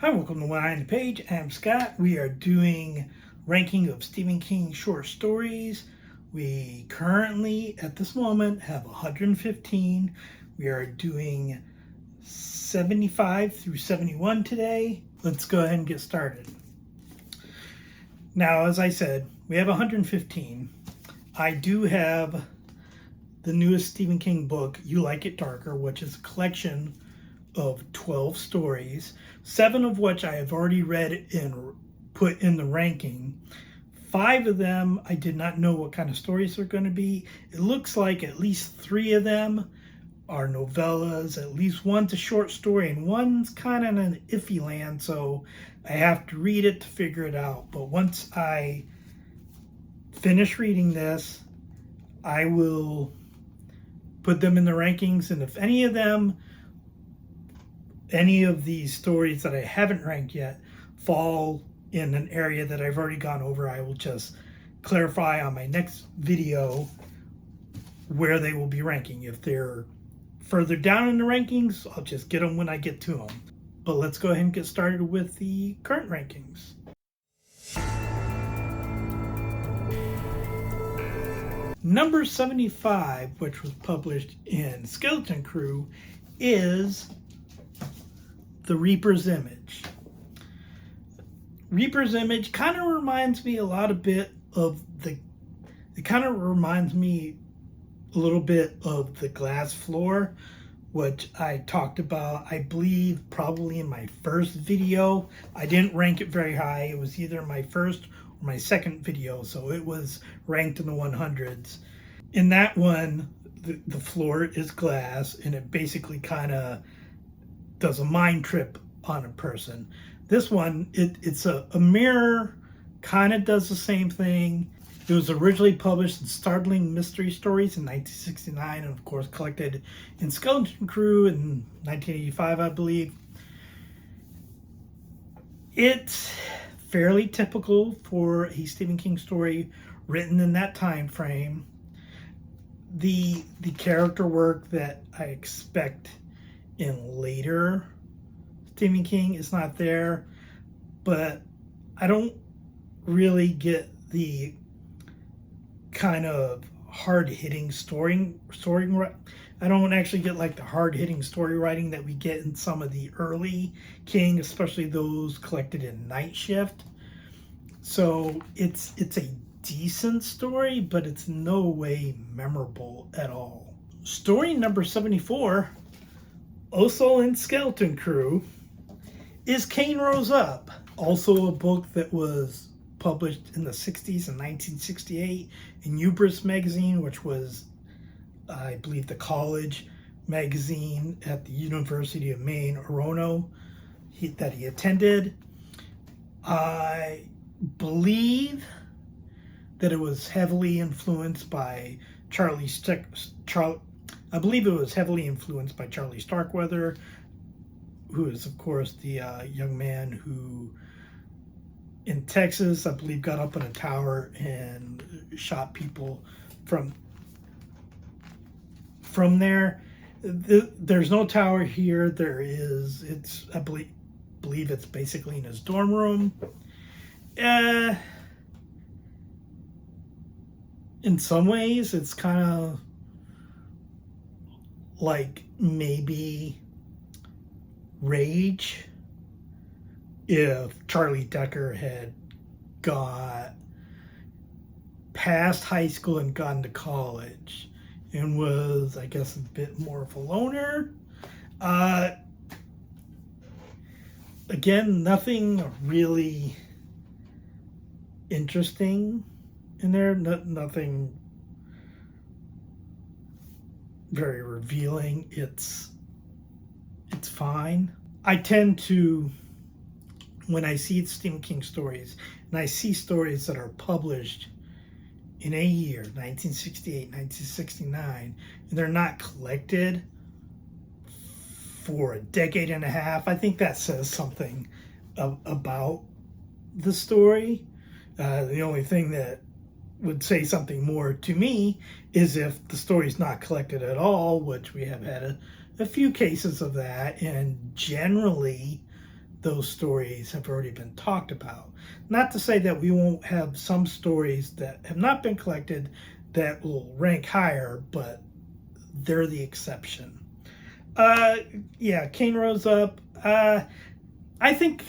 Hi, welcome to One Eye on the Page. I'm Scott. We are doing ranking of Stephen King short stories. We currently, at this moment, have 115. We are doing 75 through 71 today. Let's go ahead and get started. Now, as I said, we have 115. I do have the newest Stephen King book, You Like It Darker, which is a collection of 12 stories, 7 of which I have already read and put in the ranking. 5 of them I did not know what kind of stories they're going to be. It looks like at least 3 of them are novellas, at least one's a short story, and one's kind of in an iffy land, so I have to read it to figure it out. But once I finish reading this, I will put them in the rankings, and if any of these stories that I haven't ranked yet fall in an area that I've already gone over, I will just clarify on my next video where they will be ranking. If they're further down in the rankings, I'll just get them when I get to them. But let's go ahead and get started with the current rankings. Number 75, which was published in Skeleton Crew, is The Reaper's Image. Reaper's Image kind of reminds me a little bit of the Glass Floor, which I talked about, I believe, probably in my first video. I didn't rank it very high. It was either my first or my second video, so it was ranked in the 100s. In that one, the floor is glass, and it basically kind of does a mind trip on a person. This one, it's a mirror, kind of does the same thing. It was originally published in Startling Mystery Stories in 1969, and of course collected in Skeleton Crew in 1985, I believe. It's fairly typical for a Stephen King story written in that time frame. The character work that I expect in later Stephen King is not there, but I don't really get the kind of hard-hitting story. I don't actually get like the hard-hitting story writing that we get in some of the early King, especially those collected in Night Shift. So it's a decent story, but it's no way memorable at all. Story number 74, also in Skeleton Crew, is Cain Rose Up. Also a book that was published in the 60s in 1968 in Hubris magazine, which was, I believe, the college magazine at the University of Maine, Orono, that he attended. I believe that it was heavily influenced by Charlie Starkweather, who is, of course, the young man who, in Texas, I believe, got up in a tower and shot people from there. There's no tower here. I believe it's basically in his dorm room. In some ways, it's kind of like maybe Rage if Charlie Decker had got past high school and gone to college and was, I guess, a bit more of a loner. Again, nothing really interesting in there, nothing very revealing. It's fine. I tend to, when I see Stephen King stories, and I see stories that are published in a year, 1968, 1969, and they're not collected for a decade and a half, I think that says something about the story. The only thing that would say something more to me is if the story's not collected at all, which we have had a few cases of that, and generally those stories have already been talked about. Not to say that we won't have some stories that have not been collected that will rank higher, but they're the exception. Yeah, Cain Rose Up. I think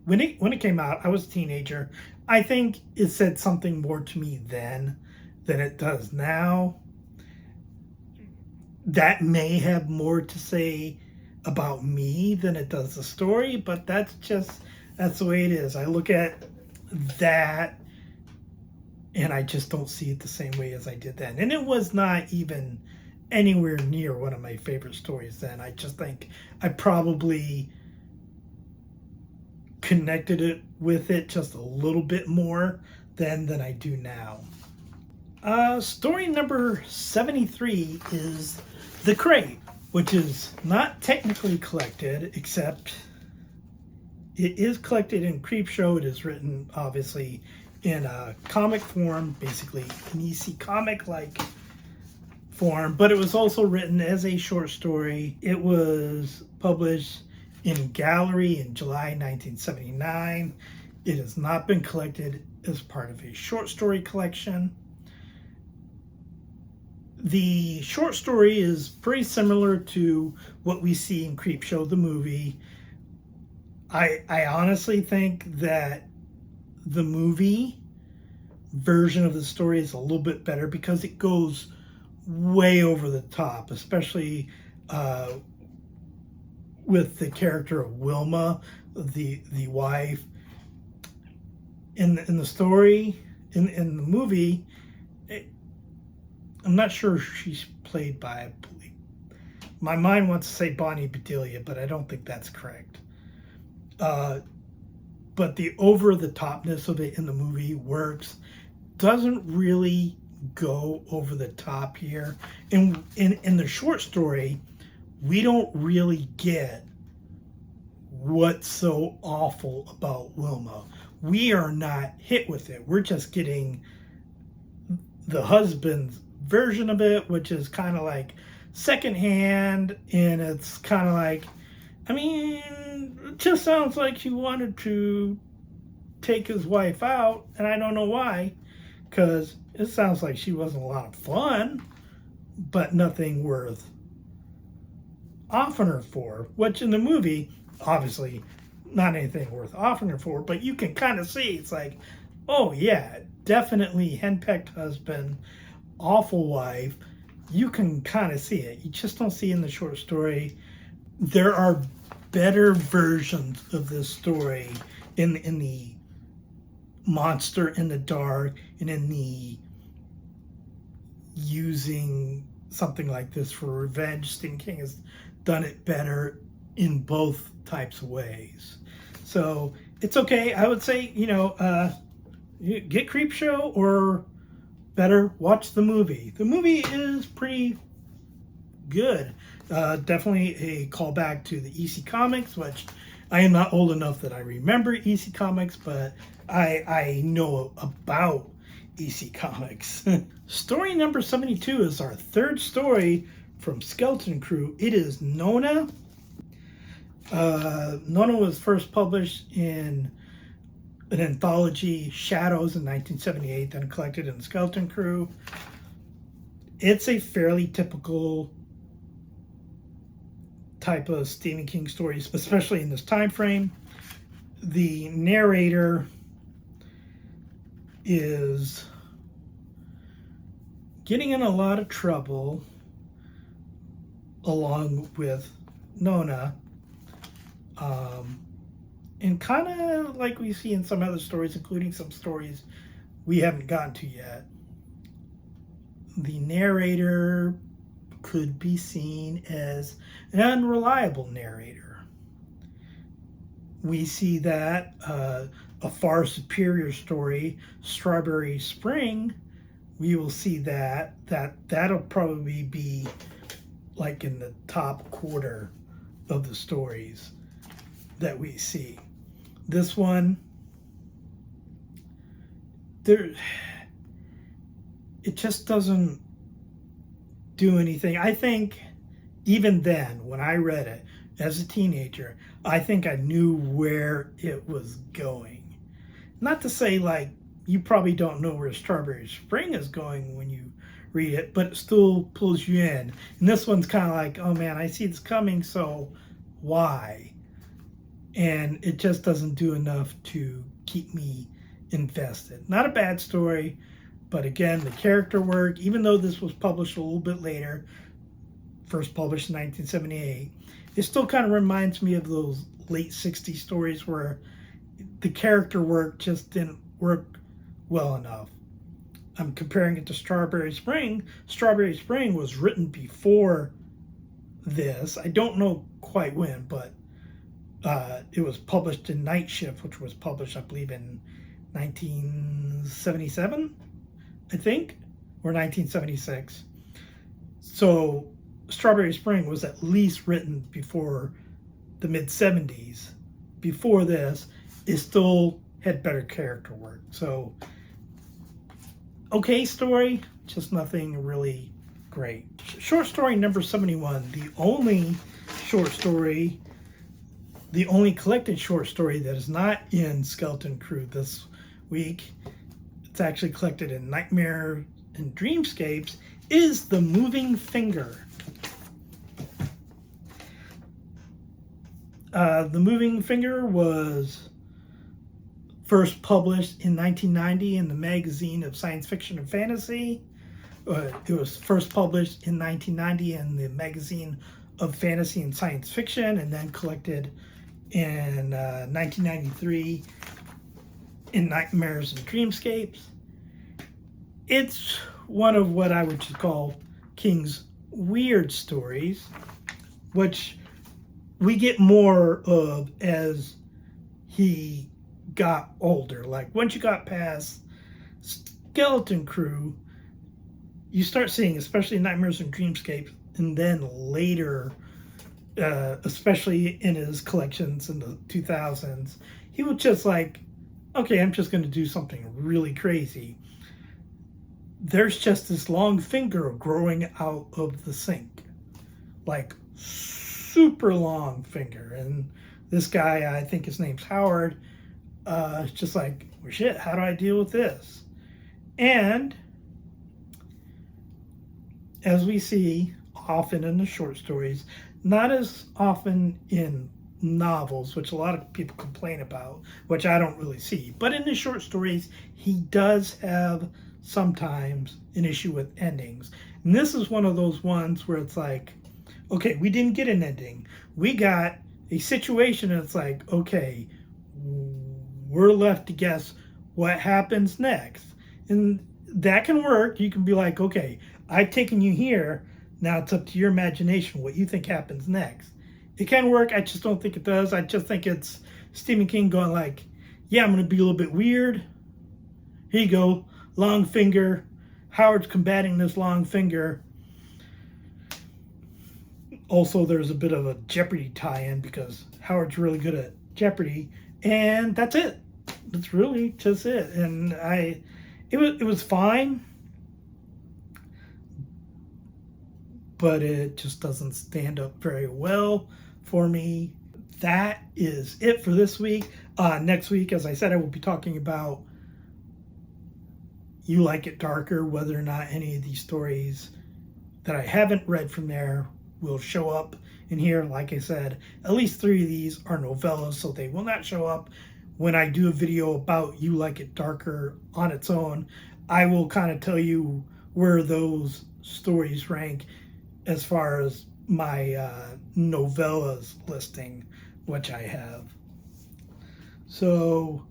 when it came out, I was a teenager. I think it said something more to me then than it does now. That may have more to say about me than it does the story, but that's the way it is. I look at that and I just don't see it the same way as I did then. And it was not even anywhere near one of my favorite stories then. I just think I probably connected it with it just a little bit more then than I do now. Story number 73 is The Crate, which is not technically collected, except it is collected in Creepshow. It is written, obviously, in a comic form, basically an EC comic-like form, but it was also written as a short story. It was published in Gallery in July 1979. It has not been collected as part of a short story collection. The short story is pretty similar to what we see in Creepshow, the movie. I honestly think that the movie version of the story is a little bit better because it goes way over the top, especially with the character of Wilma, the wife. In the story, in the movie, I'm not sure she's played by. My mind wants to say Bonnie Bedelia, but I don't think that's correct. But the over-the-topness of it in the movie works. Doesn't really go over the top here. In the short story, we don't really get what's so awful about Wilma. We are not hit with it. We're just getting the husband's version of it, which is kind of like secondhand, and it's kind of like, I mean, it just sounds like he wanted to take his wife out, and I don't know why, because it sounds like she wasn't a lot of fun, but nothing worth offing her for, which in the movie, obviously, not anything worth offering her for, but you can kind of see, it's like, oh yeah, definitely henpecked husband, awful wife. You can kind of see it. You just don't see it in the short story. There are better versions of this story in the Monster in the Dark and in the using something like this for revenge. Stephen King has done it better in both types of ways. So it's okay. I would say, get Creepshow, or better, watch the movie. The movie is pretty good. Definitely a callback to the EC Comics, which I am not old enough that I remember EC Comics, but I know about EC Comics. Story number 72 is our third story from Skeleton Crew. It is Nona. Nona was first published in an anthology, Shadows, in 1978, then collected in Skeleton Crew. It's a fairly typical type of Stephen King stories, especially in this time frame. The narrator is getting in a lot of trouble along with Nona, and kind of like we see in some other stories, including some stories we haven't gotten to yet. The narrator could be seen as an unreliable narrator. We see that a far superior story, Strawberry Spring, we will see that'll probably be like in the top quarter of the stories that we see. This one, it just doesn't do anything. I think even then, when I read it, as a teenager, I think I knew where it was going. Not to say like you probably don't know where Strawberry Spring is going when you read it, but it still pulls you in. And this one's kind of like, oh man, I see this coming, so why? And it just doesn't do enough to keep me invested. Not a bad story, but again, the character work, even though this was published a little bit later, first published in 1978, it still kind of reminds me of those late 60s stories where the character work just didn't work well enough. I'm comparing it to Strawberry Spring. Strawberry Spring was written before this. I don't know quite when, but it was published in Night Shift, which was published, I believe, in 1977, I think, or 1976. So Strawberry Spring was at least written before the mid-70s. Before this, it still had better character work. So, okay story, just nothing really great. Short story number 71, the only short story, the only collected short story that is not in Skeleton Crew this week, it's actually collected in Nightmare and Dreamscapes, is The Moving Finger. The Moving Finger was first published in 1990 in the Magazine of Science Fiction and Fantasy. It was first published in 1990 in the Magazine of Fantasy and Science Fiction, and then collected in 1993 in Nightmares and Dreamscapes. It's one of what I would just call King's weird stories, which we get more of as he got older. Like once you got past Skeleton Crew, you start seeing, especially in Nightmares and Dreamscapes, and then later, especially in his collections in the 2000s, he was just like, okay, I'm just going to do something really crazy. There's just this long finger growing out of the sink, like super long finger. And this guy, I think his name's Howard, is just like, well, shit, how do I deal with this? And as we see often in the short stories, not as often in novels, which a lot of people complain about, which I don't really see, but in the short stories, he does have sometimes an issue with endings. And this is one of those ones where it's like, okay, we didn't get an ending. We got a situation and it's like, okay, we're left to guess what happens next. And that can work. You can be like, okay, I've taken you here. Now it's up to your imagination what you think happens next. It can work. I just don't think it does. I just think it's Stephen King going like, yeah, I'm going to be a little bit weird. Here you go. Long finger. Howard's combating this long finger. Also, there's a bit of a Jeopardy tie-in because Howard's really good at Jeopardy. And that's it. That's really just it. And it was fine. But it just doesn't stand up very well for me. That is it for this week. Next week, as I said, I will be talking about You Like It Darker, whether or not any of these stories that I haven't read from there will show up in here. Like I said, at least 3 of these are novellas, so they will not show up when I do a video about You Like It Darker on its own. I will kind of tell you where those stories rank as far as my novellas listing, which I have. So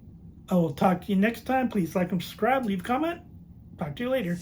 I will talk to you next time. Please like and subscribe, leave a comment. Talk to you later.